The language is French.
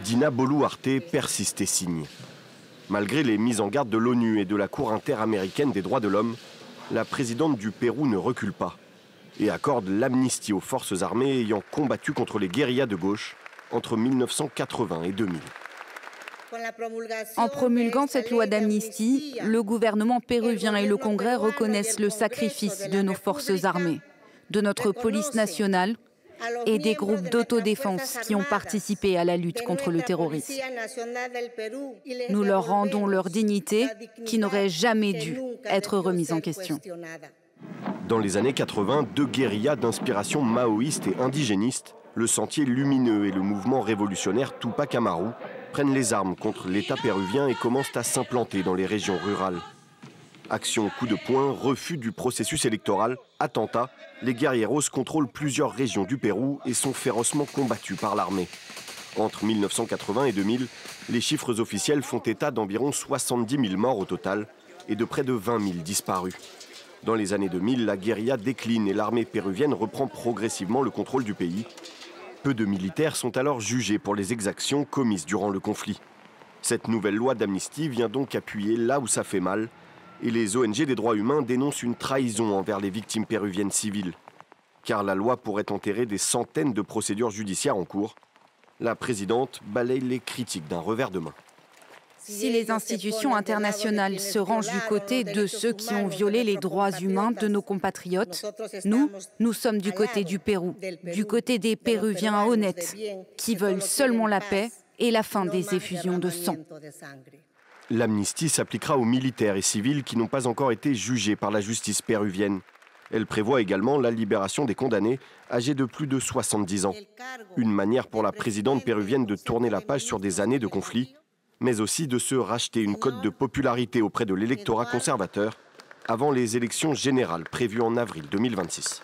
Dina Boluarte persiste et signe. Malgré les mises en garde de l'ONU et de la Cour interaméricaine des droits de l'homme, la présidente du Pérou ne recule pas et accorde l'amnistie aux forces armées ayant combattu contre les guérillas de gauche entre 1980 et 2000. En promulguant cette loi d'amnistie, le gouvernement péruvien et le Congrès reconnaissent le sacrifice de nos forces armées, de notre police nationale et des groupes d'autodéfense qui ont participé à la lutte contre le terrorisme. Nous leur rendons leur dignité qui n'aurait jamais dû être remise en question. Dans les années 80, deux guérillas d'inspiration maoïste et indigéniste, le Sentier Lumineux et le mouvement révolutionnaire Tupac Amaru, prennent les armes contre l'État péruvien et commencent à s'implanter dans les régions rurales. Action coup de poing, refus du processus électoral, attentats, les guerrilleros contrôlent plusieurs régions du Pérou et sont férocement combattus par l'armée. Entre 1980 et 2000, les chiffres officiels font état d'environ 70 000 morts au total et de près de 20 000 disparus. Dans les années 2000, la guérilla décline et l'armée péruvienne reprend progressivement le contrôle du pays. Peu de militaires sont alors jugés pour les exactions commises durant le conflit. Cette nouvelle loi d'amnistie vient donc appuyer là où ça fait mal, et les ONG des droits humains dénoncent une trahison envers les victimes péruviennes civiles. Car la loi pourrait enterrer des centaines de procédures judiciaires en cours. La présidente balaye les critiques d'un revers de main. Si les institutions internationales se rangent du côté de ceux qui ont violé les droits humains de nos compatriotes, nous sommes du côté du Pérou, du côté des Péruviens honnêtes, qui veulent seulement la paix et la fin des effusions de sang. L'amnistie s'appliquera aux militaires et civils qui n'ont pas encore été jugés par la justice péruvienne. Elle prévoit également la libération des condamnés âgés de plus de 70 ans. Une manière pour la présidente péruvienne de tourner la page sur des années de conflit, mais aussi de se racheter une cote de popularité auprès de l'électorat conservateur avant les élections générales prévues en avril 2026.